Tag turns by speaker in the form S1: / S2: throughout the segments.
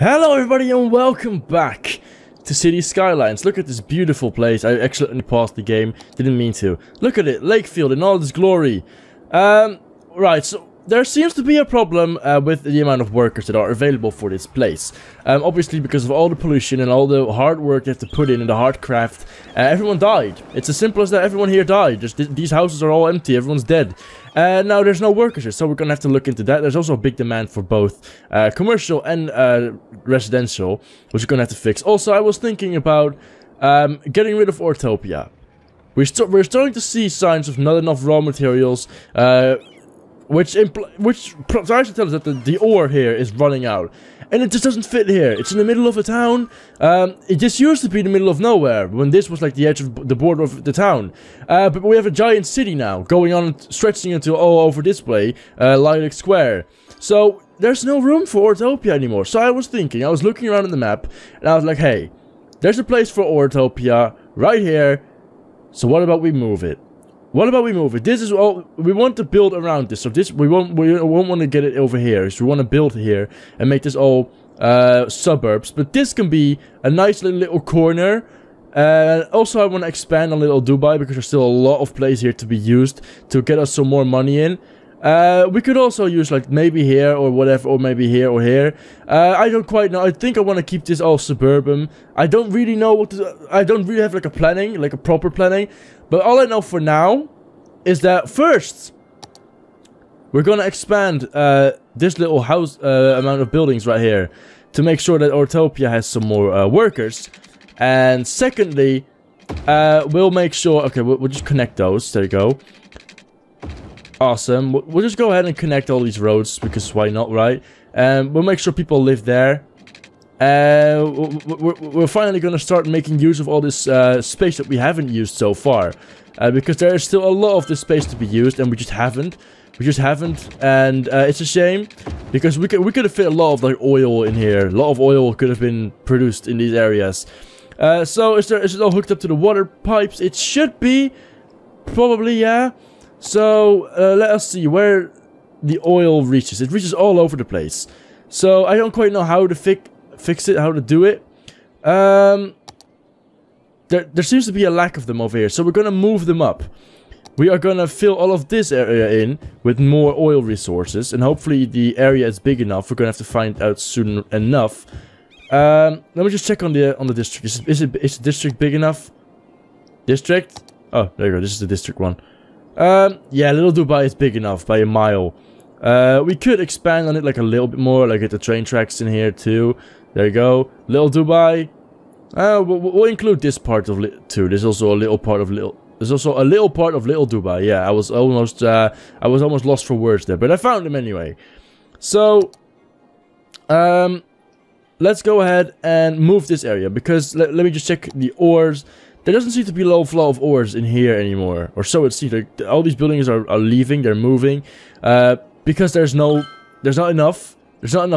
S1: Hello everybody and welcome back to City Skylines. Look at this beautiful place. I accidentally paused the game, didn't mean to. Look at it, Lakefield in all its glory. Right, so there seems to be a problem with the amount of workers that are available for this place. Obviously because of all the pollution and all the hard work they have to put in the hard craft, everyone died. It's as simple as that. Everyone here died. Just these houses are all empty, everyone's dead. Now there's no workers here, so we're gonna have to look into that. There's also a big demand for both commercial and residential, which we're gonna have to fix. Also, I was thinking about getting rid of Ortopia. We're starting to see signs of not enough raw materials, which tries to tell us that the ore here is running out. And it just doesn't fit here. It's in the middle of a town. It just used to be in the middle of nowhere, when this was like the edge of the border of the town. But we have a giant city now, going on, stretching into all over this way, Lilac Square. So, there's no room for Ortopia anymore. So I was thinking, I was looking around on the map, and I was like, hey, there's a place for Ortopia, right here. So what about we move it? What about we move it? This is all we want to build around this. So this we won't want to get it over here. So we want to build here and make this all suburbs. But this can be a nice little corner. Also, I want to expand on Little Dubai because there's still a lot of place here to be used to get us some more money in. We could also use like maybe here or whatever, or maybe here or here. I don't quite know. I think I want to keep this all suburban. I don't really know what to, I don't really have like a planning, like a proper planning. But all I know for now is that first we're gonna expand this little house amount of buildings right here to make sure that Ortopia has some more workers. And secondly, we'll make sure. Okay, we'll just connect those. There you go. Awesome. We'll just go ahead and connect all these roads because why not, right? We'll make sure people live there. We're finally going to start making use of all this space that we haven't used so far. Because there is still a lot of this space to be used and we just haven't. And it's a shame because we could have fit a lot of like oil in here. A lot of oil could have been produced in these areas. So is it all hooked up to the water pipes? It should be. Probably, yeah. So, let us see where the oil reaches. It reaches all over the place. So, I don't quite know how to fix it, how to do it. There seems to be a lack of them over here. So, we're going to move them up. We are going to fill all of this area in with more oil resources. And hopefully the area is big enough. We're going to have to find out soon enough. Let me just check on the district. Is the district big enough? District? Oh, there you go. This is the district one. Yeah, Little Dubai is big enough by a mile. We could expand on it like a little bit more, like get the train tracks in here too. There you go. Little Dubai. We'll include this part of it too. There's also a little part of Little Dubai. Yeah, I was almost lost for words there, but I found them anyway. So, let's go ahead and move this area because let me just check the ores. There doesn't seem to be a low flow of ores in here anymore, or so it seems. Like, all these buildings are leaving, they're moving, because there's not enough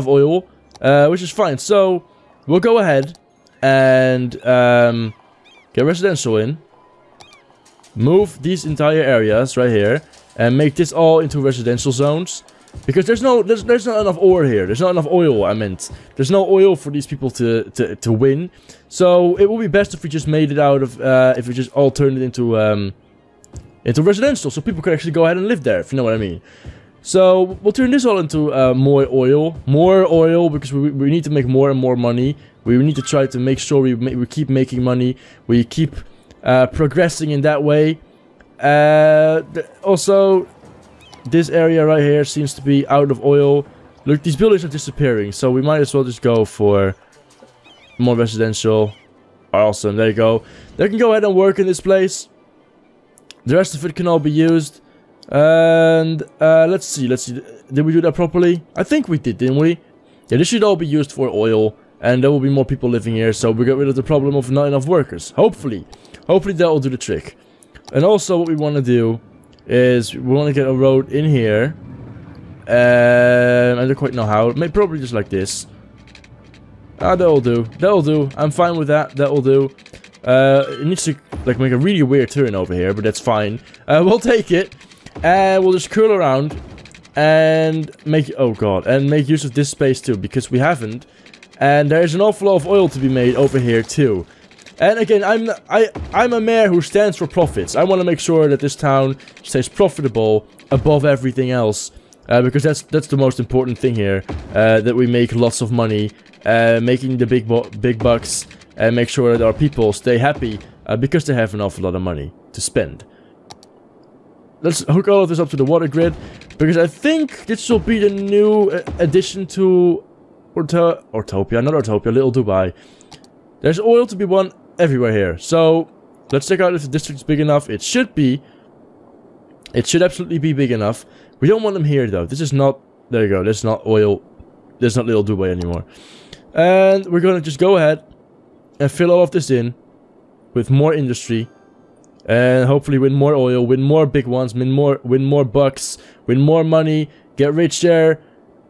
S1: oil, which is fine. So we'll go ahead and get residential in, move these entire areas right here, and make this all into residential zones. Because there's not enough ore here. There's not enough oil, I meant. There's no oil for these people to win. So it would be best if we just made it out of if we just all turned it into residential, so people could actually go ahead and live there, if you know what I mean. So we'll turn this all into more oil because we need to make more and more money. We need to try to make sure we keep making money. We keep progressing in that way. Also, this area right here seems to be out of oil. Look, these buildings are disappearing, so we might as well just go for more residential. Awesome, there you go. They can go ahead and work in this place. The rest of it can all be used. And let's see. Did we do that properly? I think we did, didn't we? Yeah, this should all be used for oil, and there will be more people living here, so we get rid of the problem of not enough workers. Hopefully that will do the trick. And also, what we want to do is we want to get a road in here. I don't quite know how. Maybe probably just like this. That'll do. I'm fine with that. That'll do. It needs to like make a really weird turn over here, but that's fine. We'll take it. And we'll just curl around and make, oh god, and make use of this space too, because we haven't And there's an awful lot of oil to be made over here too. And again, I'm a mayor who stands for profits. I want to make sure that this town stays profitable above everything else. Because that's the most important thing here. That we make lots of money, making the big bucks, and make sure that our people stay happy because they have an awful lot of money to spend. Let's hook all of this up to the water grid, because I think this will be the new addition to Ortopia, not Ortopia, Little Dubai. There's oil to be won everywhere here, so let's check out if the district's big enough. It should be. It should absolutely be big enough. We don't want them here though. This is not. There you go. This is not oil. This is not Little Dubai anymore. And we're gonna just go ahead and fill all of this in with more industry. And hopefully win more oil, win more big ones, win more bucks, win more money, get rich there,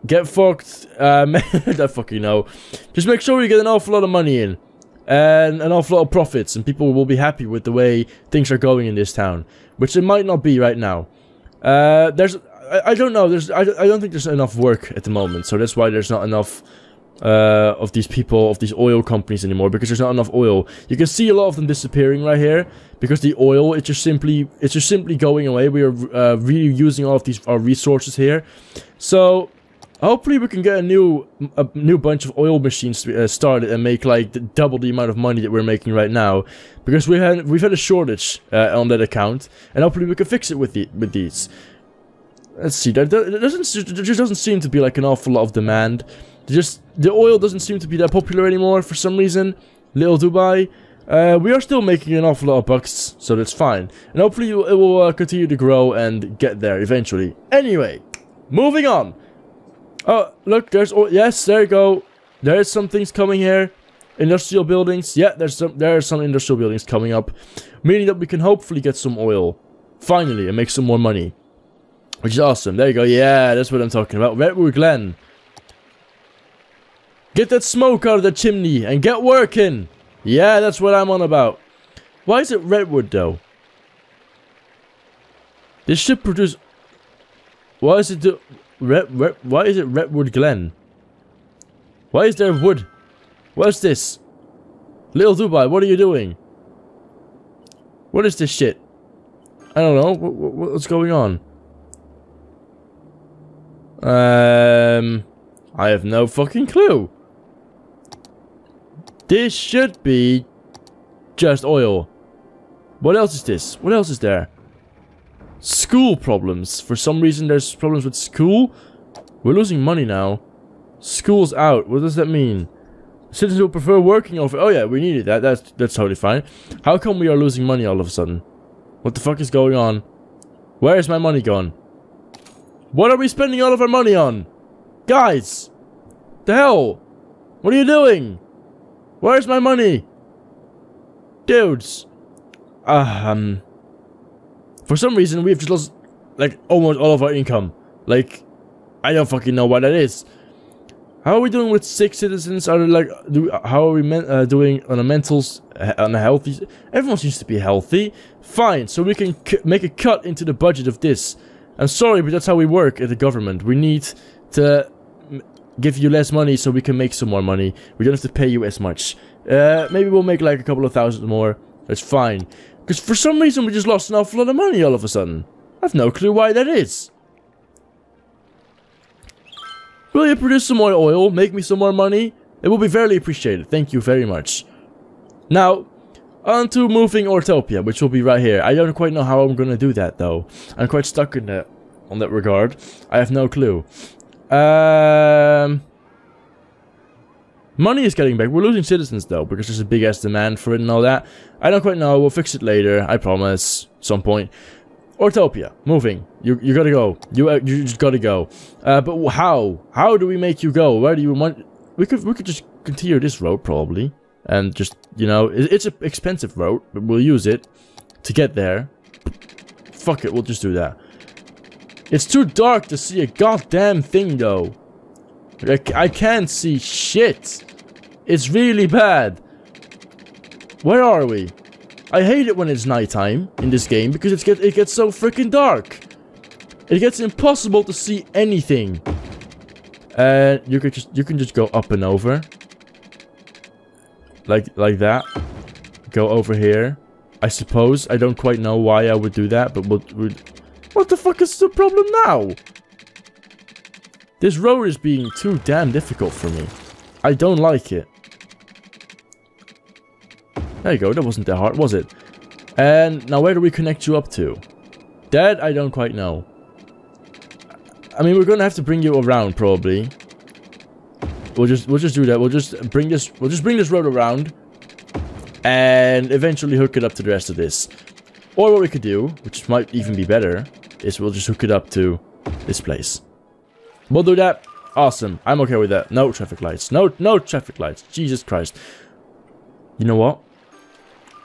S1: get fucked, I fucking know. Just make sure we get an awful lot of money in, and an awful lot of profits, and people will be happy with the way things are going in this town, which it might not be right now. I don't know, I don't think there's enough work at the moment, so that's why there's not enough of these people, of these oil companies anymore, because there's not enough oil. You can see a lot of them disappearing right here, because the oil, it's just simply going away. We are really using all of our resources here. So hopefully we can get a new bunch of oil machines started and make like double the amount of money that we're making right now, because we've had a shortage on that account, and hopefully we can fix it with these. Let's see. There just doesn't seem to be like an awful lot of demand. The oil doesn't seem to be that popular anymore for some reason. Little Dubai. We are still making an awful lot of bucks, so that's fine. And hopefully it will continue to grow and get there eventually. Anyway, moving on. Oh, look, there's oil. Yes, there you go. There's some things coming here. Industrial buildings. Yeah, there are some industrial buildings coming up, meaning that we can hopefully get some oil finally and make some more money, which is awesome. There you go. Yeah, that's what I'm talking about. Redwood Glen. Get that smoke out of the chimney and get working. Yeah, that's what I'm on about. Why is it redwood though? This should produce. Why is it why is it Redwood Glen? Why is there wood? What's this? Little Dubai, what are you doing? What is this shit? I don't know. What's going on? I have no fucking clue. This should be just oil. What else is this? What else is there? School problems. For some reason there's problems with school. We're losing money now. School's out. What does that mean? Citizens will prefer working over. Oh yeah, we needed that. That's totally fine. How come we are losing money all of a sudden? What the fuck is going on? Where is my money gone? What are we spending all of our money on? Guys! The hell? What are you doing? Where's my money? Dudes. For some reason, we've just lost, like, almost all of our income. Like, I don't fucking know why that is. How are we doing with sick citizens? Are they, like, how are we doing on a healthy? Everyone seems to be healthy. Fine, so we can make a cut into the budget of this. I'm sorry, but that's how we work at the government. We need to give you less money so we can make some more money. We don't have to pay you as much. Maybe we'll make like a couple of thousand more. That's fine. Because for some reason we just lost an awful lot of money all of a sudden. I have no clue why that is. Will you produce some more oil? Make me some more money? It will be very appreciated. Thank you very much. Now, on to moving Ortopia, which will be right here. I don't quite know how I'm going to do that though. I'm quite stuck in that, on that regard. I have no clue. Money is getting back. We're losing citizens though, because there's a big ass demand for it and all that. I don't quite know. We'll fix it later. I promise. Some point. Ortopia, moving. You gotta go. You just gotta go. But how? How do we make you go? Where do you want? We could just continue this road probably, and just, you know, it's an expensive road, but we'll use it to get there. Fuck it, we'll just do that. It's too dark to see a goddamn thing though. I can't see shit. It's really bad. Where are we? I hate it when it's nighttime in this game because it gets so freaking dark. It gets impossible to see anything. And you can just go up and over. like that. Go over here. I suppose. I don't quite know why I would do that, but what the fuck is the problem now? This road is being too damn difficult for me. I don't like it. There you go. That wasn't that hard, was it? And now where do we connect you up to? That I don't quite know. I mean, we're gonna have to bring you around probably. We'll just do that. We'll just bring this road around and eventually hook it up to the rest of this. Or what we could do, which might even be better, is we'll just hook it up to this place. We'll do that. Awesome. I'm okay with that. No traffic lights. No traffic lights. Jesus Christ. You know what?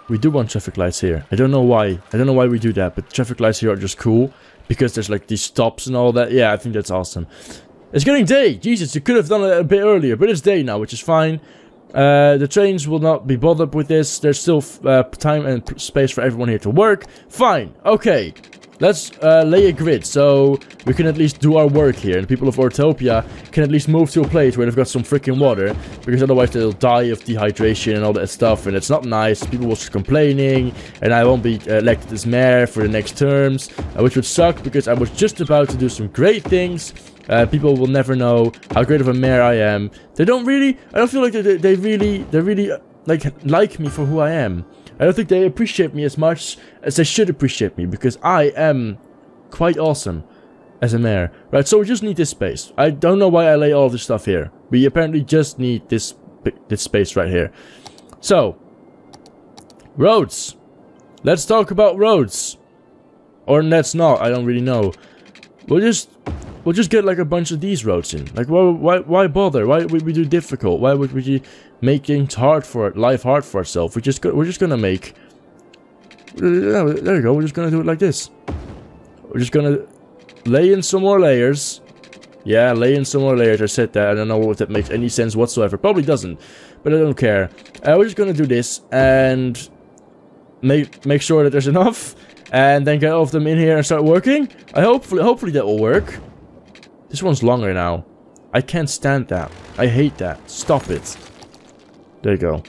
S1: We do want traffic lights here. I don't know why. I don't know why we do that, but traffic lights here are just cool. Because there's like these stops and all that. Yeah, I think that's awesome. It's getting day. Jesus, you could have done it a bit earlier, but it's day now, which is fine. The trains will not be bothered with this. There's still time and space for everyone here to work. Fine. Okay. Let's lay a grid so we can at least do our work here. And the people of Ortopia can at least move to a place where they've got some freaking water. Because otherwise they'll die of dehydration and all that stuff. And it's not nice. People will start complaining. And I won't be elected as mayor for the next terms. Which would suck because I was just about to do some great things. People will never know how great of a mayor I am. They don't really... I don't feel like they really like me for who I am. I don't think they appreciate me as much as they should appreciate me, because I am quite awesome as a mayor. Right, so we just need this space. I don't know why I lay all this stuff here. We apparently just need this space right here. So, roads. Let's talk about roads. Or let's not, I don't really know. We'll just get like a bunch of these roads in. Like, why bother? Why would we do difficult? Why would we make things hard for life hard for ourselves? We're just gonna make. There you go. We're just gonna do it like this. We're just gonna lay in some more layers. Yeah, lay in some more layers. I said that. I don't know if that makes any sense whatsoever. Probably doesn't, but I don't care. We're just gonna do this and make sure that there's enough, and then get all of them in here and start working. Hopefully that will work. This one's longer now. I can't stand that. I hate that. Stop it. There you go.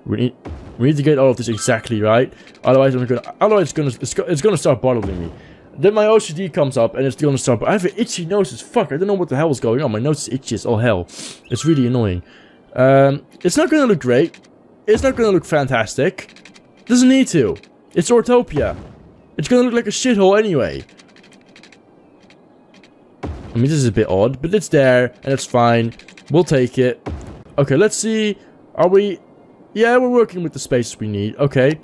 S1: We need to get all of this exactly right. Otherwise, it's gonna start bothering me. Then my OCD comes up and it's gonna start. I have an itchy nose as fuck. I don't know what the hell is going on. My nose is itchy as all hell. It's really annoying. It's not gonna look great. It's not gonna look fantastic. Doesn't need to. It's Ortopia. It's gonna look like a shithole anyway. I mean, this is a bit odd, but it's there, and it's fine. We'll take it. Okay, let's see. Are we... Yeah, we're working with the spaces we need. Okay.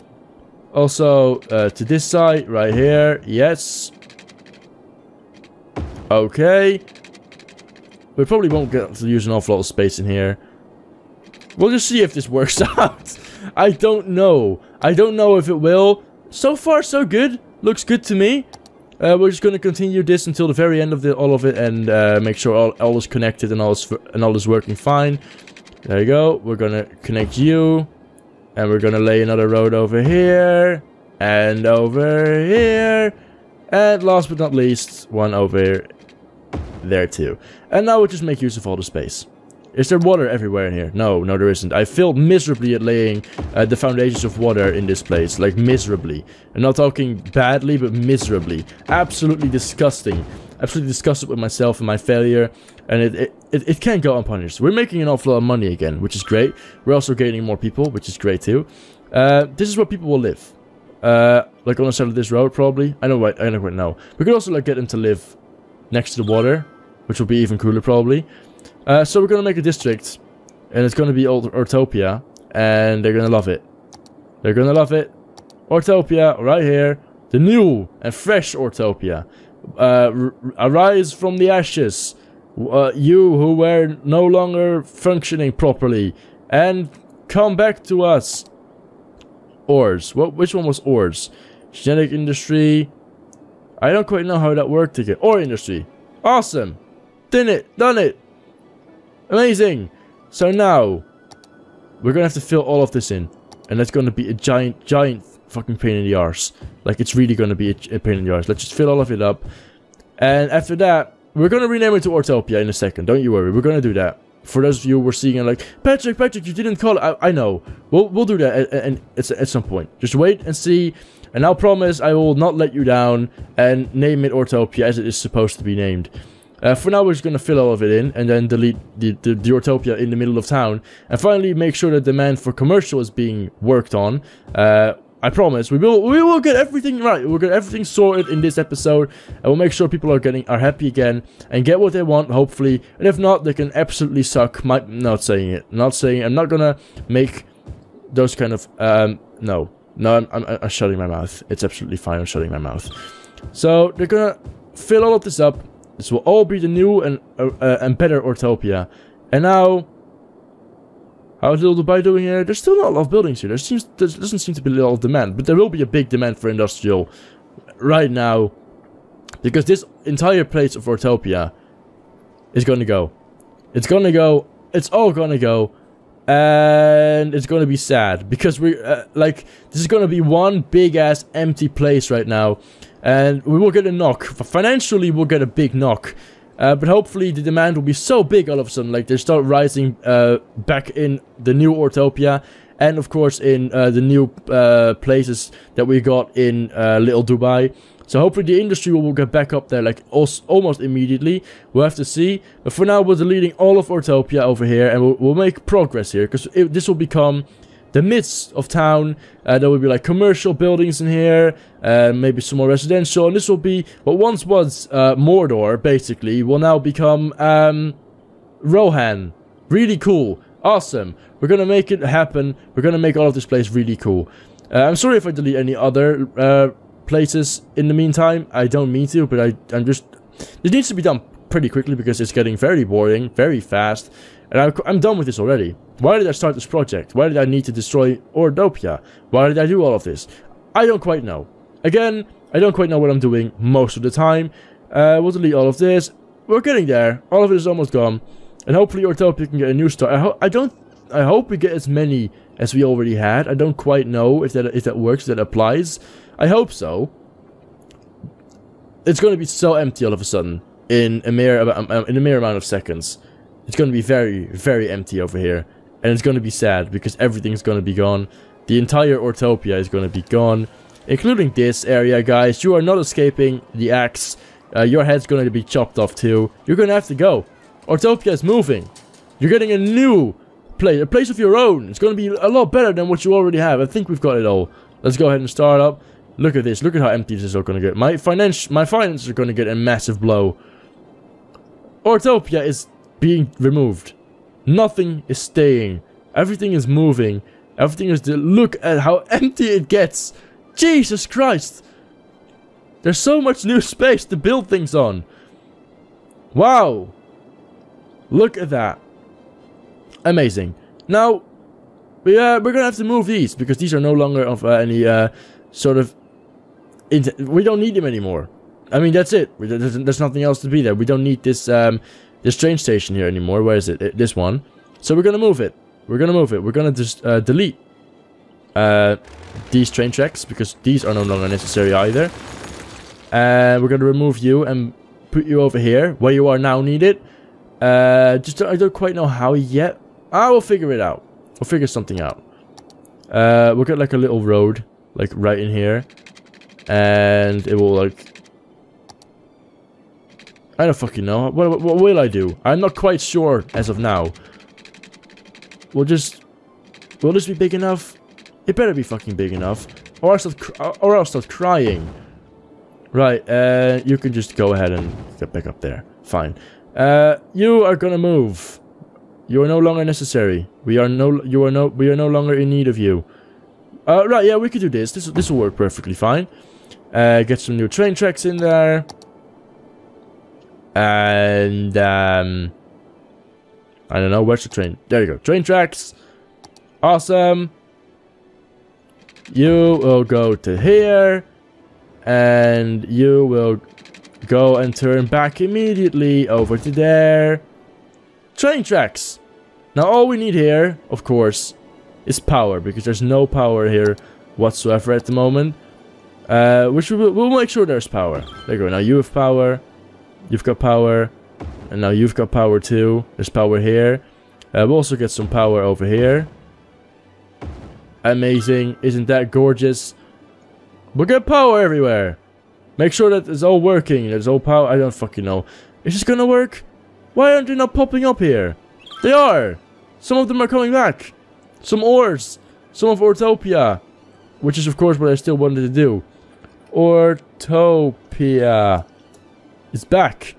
S1: Also, to this side, right here. Yes. Okay. We probably won't get to use an awful lot of space in here. We'll just see if this works out. I don't know. I don't know if it will. So far, so good. Looks good to me. We're just going to continue this until the very end of all of it and make sure all is connected and all is working fine. There you go. We're going to connect you. And we're going to lay another road over here. And over here. And last but not least, one over there too. And now we'll just make use of all the space. Is there water everywhere in here? No, there isn't. I failed miserably at laying the foundations of water in this place. Like, miserably. I'm not talking badly, but miserably. Absolutely disgusting. Absolutely disgusted with myself and my failure. And it can't go unpunished. We're making an awful lot of money again, which is great. We're also gaining more people, which is great too. This is where people will live. Like on the side of this road, probably. I don't quite know. We could also like get them to live next to the water, which will be even cooler, probably. So we're gonna make a district, and it's gonna be old Ortopia, and they're gonna love it. They're gonna love it. Ortopia, right here, the new and fresh Ortopia. Arise from the ashes, you who were no longer functioning properly, and come back to us. Ores. Which one was ores? Genetic industry. I don't quite know how that worked again. Ore industry. Awesome. Done it. Amazing. So now, we're gonna have to fill all of this in. And that's gonna be a giant fucking pain in the arse. Like, it's really gonna be a pain in the arse. Let's just fill all of it up. And after that, we're gonna rename it to Ortopia in a second. Don't you worry. We're gonna do that. For those of you who were seeing it like, Patrick, you didn't call it. I know. We'll do that at some point. Just wait and see. And I'll promise I will not let you down and name it Autopia as it is supposed to be named. For now, we're just going to fill all of it in and then delete the Autopia in the middle of town. And finally, make sure that demand for commercial is being worked on. I promise we will get everything right. We'll get everything sorted in this episode, and we'll make sure people are happy again and get what they want, hopefully. And if not, they can absolutely suck. Not saying it. I'm not gonna make those kind of no. I'm shutting my mouth. It's absolutely fine. I'm shutting my mouth. So they're gonna fill all of this up. This will all be the new and better Autopia. And now, how's Little Dubai doing here? There's still not a lot of buildings here. There doesn't seem to be a lot of demand, but there will be a big demand for industrial right now, because this entire place of Autopia is gonna go. It's gonna go. It's all gonna go, and it's gonna be sad because we like this is gonna be one big ass empty place right now. And we will get a knock. Financially, we'll get a big knock. But hopefully the demand will be so big all of a sudden. Like, they start rising back in the new Autopia. And, of course, in the new places that we got in Little Dubai. So hopefully the industry will get back up there, like, almost immediately. We'll have to see. But for now, we're deleting all of Autopia over here. And we'll make progress here. Because this will become the midst of town. There will be like commercial buildings in here, maybe some more residential, and this will be what once was Mordor, basically, will now become Rohan. Really cool. Awesome. We're gonna make it happen. We're gonna make all of this place really cool. I'm sorry if I delete any other places in the meantime. I don't mean to, but I'm just... This needs to be done pretty quickly because it's getting very boring, very fast. And I'm done with this already. Why did I start this project? Why did I need to destroy Autopia? Why did I do all of this? I don't quite know. Again, I don't quite know what I'm doing most of the time. We'll delete all of this. We're getting there. All of it is almost gone. And hopefully Autopia can get a new start. I hope we get as many as we already had. I don't quite know if that works, if that applies. I hope so. It's going to be so empty all of a sudden in a mere amount of seconds. It's going to be very, very empty over here. And it's going to be sad because everything's going to be gone. The entire Autopia is going to be gone. Including this area, guys. You are not escaping the axe. Your head's going to be chopped off too. You're going to have to go. Autopia is moving. You're getting a new place. A place of your own. It's going to be a lot better than what you already have. I think we've got it all. Let's go ahead and start up. Look at this. Look at how empty this is all going to get. My finances are going to get a massive blow. Autopia is being removed. Nothing is staying. Everything is moving. Everything is... Look at how empty it gets. Jesus Christ. There's so much new space to build things on. Wow. Look at that. Amazing. Now, we're going to have to move these because these are no longer of any sort of... We don't need them anymore. I mean, that's it. There's nothing else to be there. We don't need this... this train station here anymore. Where is it? This one. So we're gonna move it. We're gonna just delete these train tracks because these are no longer necessary either. And we're gonna remove you and put you over here where you are now needed. I don't quite know how yet. We'll figure it out. We'll figure something out. We'll get like a little road like right in here, and it will like... I don't fucking know. What will I do? I'm not quite sure as of now. Will this be big enough? It better be fucking big enough. Or I'll start crying. Right, you can just go ahead and get back up there. Fine. You are gonna move. You are no longer necessary. We are no longer in need of you. Right, yeah, we could do this. This will work perfectly fine. Get some new train tracks in there. And, I don't know, where's the train? There you go, train tracks. Awesome. You will go to here. And you will go and turn back immediately over to there. Train tracks. Now all we need here, of course, is power. Because there's no power here whatsoever at the moment. Which we'll make sure there's power. There you go, now you have power. You've got power, and now you've got power too. There's power here. We'll also get some power over here. Amazing. Isn't that gorgeous? We'll get power everywhere. Make sure that it's all working. There's all power. I don't fucking know. Is this gonna work? Why aren't they not popping up here? They are. Some of them are coming back. Some ores. Some of Ortopia. Which is of course what I still wanted to do. Ortopia is back.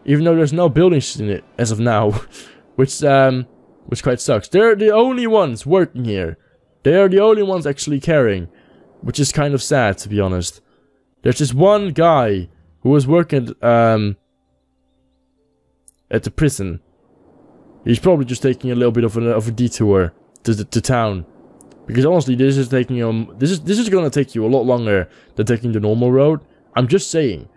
S1: Even though there's no buildings in it as of now. which quite sucks. They're the only ones working here. They are the only ones actually caring. Which is kind of sad, to be honest. There's just one guy who was working at the prison. He's probably just taking a little bit of a detour to town. Because honestly, this is taking this is gonna take you a lot longer than taking the normal road. I'm just saying.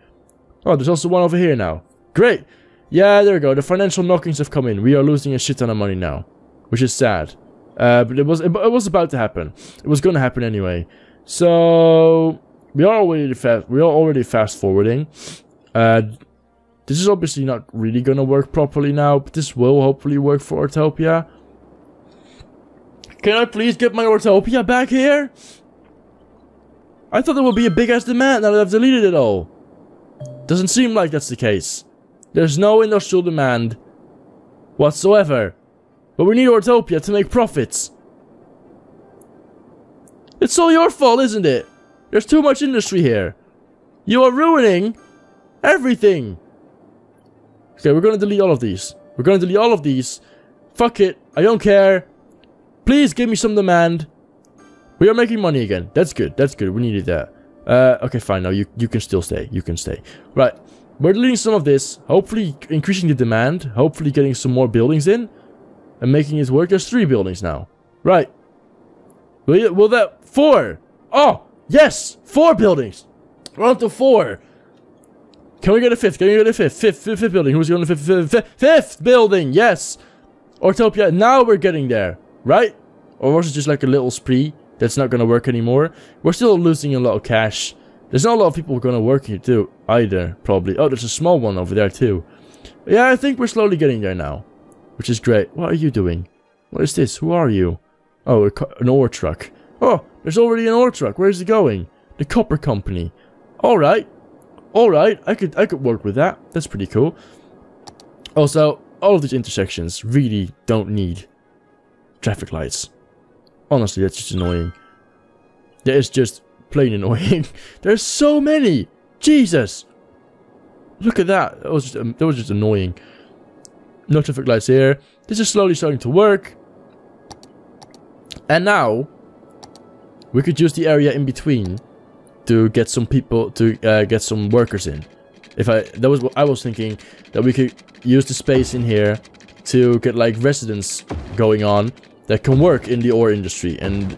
S1: Oh, there's also one over here now. Great. Yeah, there we go. The financial knockings have come in. We are losing a shit ton of money now, which is sad. But it was about to happen. It was gonna happen anyway. So we are already fast forwarding. This is obviously not really gonna work properly now, but this will hopefully work for Ortopia. Can I please get my Ortopia back here? I thought there would be a big ass demand now that I've deleted it all. Doesn't seem like that's the case. There's no industrial demand whatsoever. But we need Ortopia to make profits. It's all your fault, isn't it? There's too much industry here. You are ruining everything. Okay, we're gonna delete all of these. We're gonna delete all of these. Fuck it. I don't care. Please give me some demand. We are making money again. That's good. That's good. We needed that. Okay, fine. Now you can still stay. You can stay. Right. We're deleting some of this. Hopefully increasing the demand. Hopefully getting some more buildings in. And making it work. There's 3 buildings now. Right. Will that... 4! Oh! Yes! 4 buildings! We're on to 4. Can we get a 5th? Can we get a 5th? Fifth building. Who's going to 5th building? Yes! Ortopia. Now we're getting there. Right? Or was it just like a little spree that's not going to work anymore? We're still losing a lot of cash. There's not a lot of people going to work here too. Either. Probably. Oh, there's a small one over there too. Yeah, I think we're slowly getting there now. Which is great. What are you doing? What is this? Who are you? Oh, an ore truck. Oh, there's already an ore truck. Where's it going? The copper company. Alright. Alright. I could work with that. That's pretty cool. Also, all of these intersections really don't need traffic lights. Honestly, that's just annoying. That is just plain annoying. There's so many. Jesus. Look at that. That was just annoying. No traffic lights here. This is slowly starting to work. And now we could use the area in between to get some people to get some workers in. That was what I was thinking, that we could use the space in here to get like residents going on that can work in the ore industry and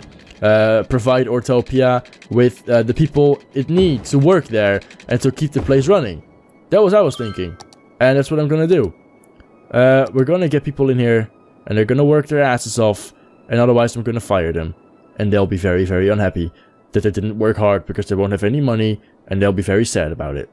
S1: provide Ortopia with the people it needs to work there and to keep the place running. That was what I was thinking, and that's what I'm gonna do. We're gonna get people in here and they're gonna work their asses off, and otherwise I'm gonna fire them, and they'll be very, very unhappy that they didn't work hard because they won't have any money, and they'll be very sad about it.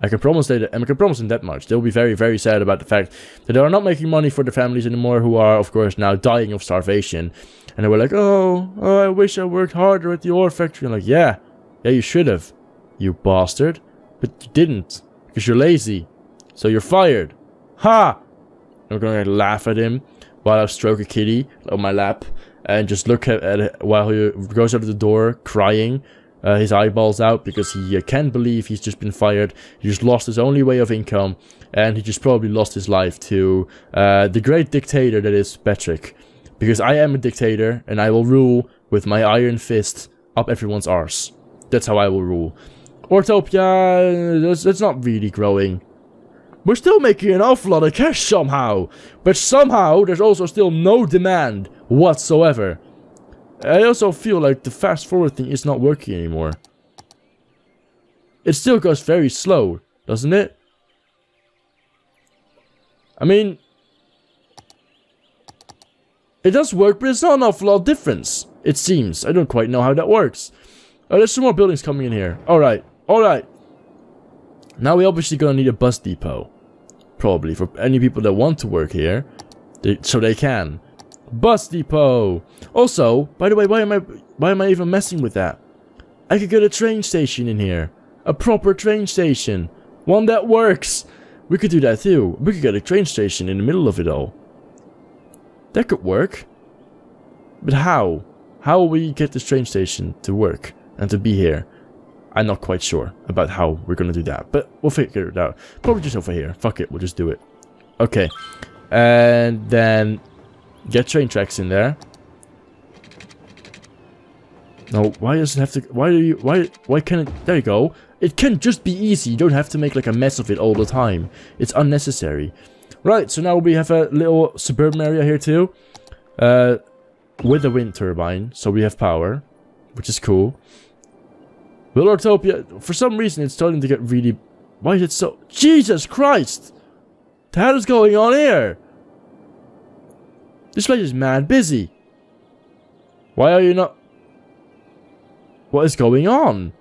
S1: I can promise them that much. They'll be very, very sad about the fact that they are not making money for their families anymore, who are, of course, now dying of starvation. And they were like, oh, I wish I worked harder at the ore factory. I'm like, yeah, you should have, you bastard. But you didn't, because you're lazy. So you're fired. Ha! I'm gonna laugh at him while I stroke a kitty on my lap and just look at it while he goes out of the door crying. His eyeballs out because he can't believe he's just been fired. He just lost his only way of income, and he just probably lost his life to the great dictator that is Patrick. Because I am a dictator, and I will rule with my iron fist up everyone's arse. That's how I will rule. Ortopia, it's not really growing. We're still making an awful lot of cash somehow, but somehow there's also still no demand whatsoever. I also feel like the fast forward thing is not working anymore. It still goes very slow, doesn't it? I mean, it does work, but it's not an awful lot of difference, it seems. I don't quite know how that works. Oh, there's some more buildings coming in here. Alright, alright. Now we're obviously gonna need a bus depot. Probably, for any people that want to work here. So they can. Bus depot. Also, by the way, why am I even messing with that? I could get a train station in here. A proper train station. One that works. We could do that too. We could get a train station in the middle of it all. That could work. But how? How will we get this train station to work and to be here? I'm not quite sure about how we're gonna do that. But we'll figure it out. Probably just over here. Fuck it, we'll just do it. Okay. And then get train tracks in there. No, why does it have to... Why can't it... There you go. It can just be easy. You don't have to make like a mess of it all the time. It's unnecessary. Right, so now we have a little suburban area here too. With a wind turbine. So we have power. Which is cool. Will Autopia... For some reason it's starting to get really... Why is it so... Jesus Christ! The hell is going on here? This place is mad busy. Why are you not... What is going on?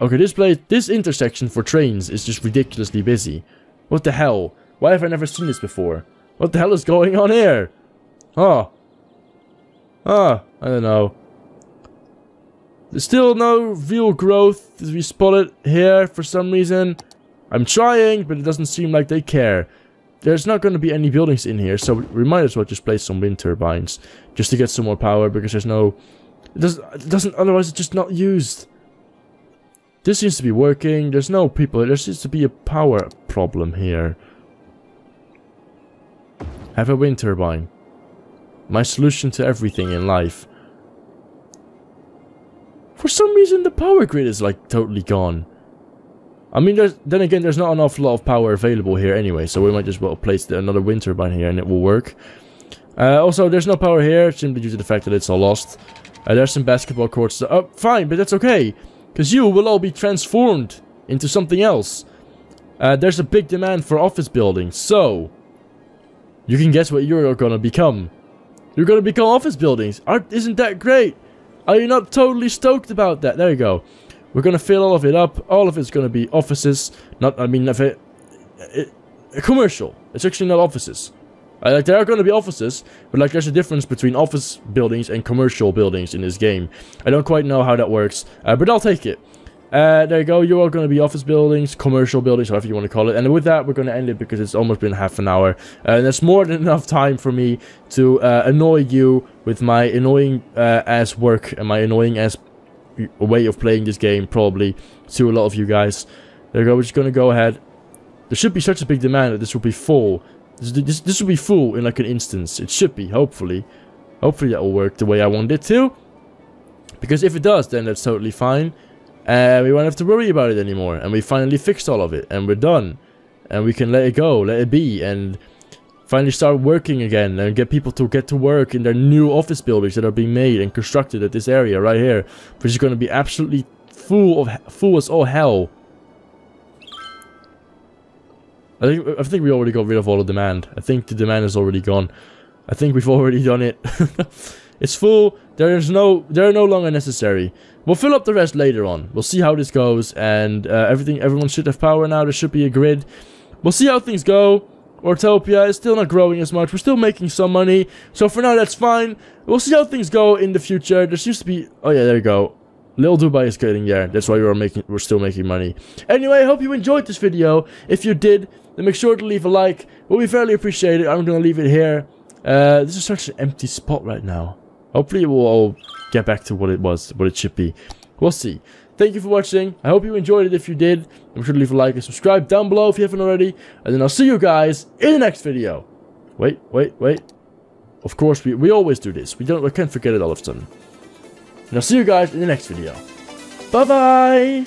S1: Okay, this intersection for trains is just ridiculously busy. What the hell? Why have I never seen this before? What the hell is going on here? I don't know. There's still no real growth as we spot it here for some reason. I'm trying, but it doesn't seem like they care. There's not going to be any buildings in here, so we might as well just place some wind turbines. Just to get some more power, because there's no... It doesn't, otherwise it's just not used. This seems to be working. There's no people. There seems to be a power problem here. Have a wind turbine. My solution to everything in life. For some reason the power grid is like totally gone. I mean, then again, there's not an awful lot of power available here anyway, so we might just well place another wind turbine here and it will work. Also, there's no power here, simply due to the fact that it's all lost. There's some basketball courts. Oh, fine, but that's okay. Because you will all be transformed into something else. There's a big demand for office buildings, so... You can guess what you're gonna become. You're gonna become office buildings. Isn't that great? Are you not totally stoked about that? There you go. We're gonna fill all of it up. All of it's gonna be offices. Commercial. It's actually not offices. Like, there are going to be offices, but like there's a difference between office buildings and commercial buildings in this game. I don't quite know how that works, but I'll take it. There you go, you're all going to be office buildings, commercial buildings, however you want to call it. And with that, we're going to end it because it's almost been half an hour. And that's more than enough time for me to annoy you with my annoying ass work and my annoying ass way of playing this game, probably, to a lot of you guys. There you go, we're just going to go ahead. There should be such a big demand that this will be full. This will be full in like an instance. It should be, hopefully. Hopefully that will work the way I want it to. Because if it does, then that's totally fine. We won't have to worry about it anymore. And we finally fixed all of it. And we're done. And we can let it go, let it be. And finally start working again. And get people to get to work in their new office buildings that are being made and constructed at this area right here. Which is going to be absolutely full as all hell. I think we already got rid of all the demand. I think the demand is already gone. I think we've already done it. It's full. They're no longer necessary. We'll fill up the rest later on. We'll see how this goes, and everyone should have power now. There should be a grid. We'll see how things go. Autopia is still not growing as much. We're still making some money, so for now that's fine. We'll see how things go in the future. There seems to be... Oh yeah, there you go. Little Dubai is getting there. That's why we're still making money. Anyway, I hope you enjoyed this video. If you did, then make sure to leave a like. We'll be fairly appreciated. I'm gonna leave it here. This is such an empty spot right now. Hopefully it will all get back to what it should be. We'll see. Thank you for watching. I hope you enjoyed it. If you did, make sure to leave a like and subscribe down below if you haven't already. And then I'll see you guys in the next video. Wait. Of course, we always do this. We can't forget it all of a sudden. And I'll see you guys in the next video. Bye-bye!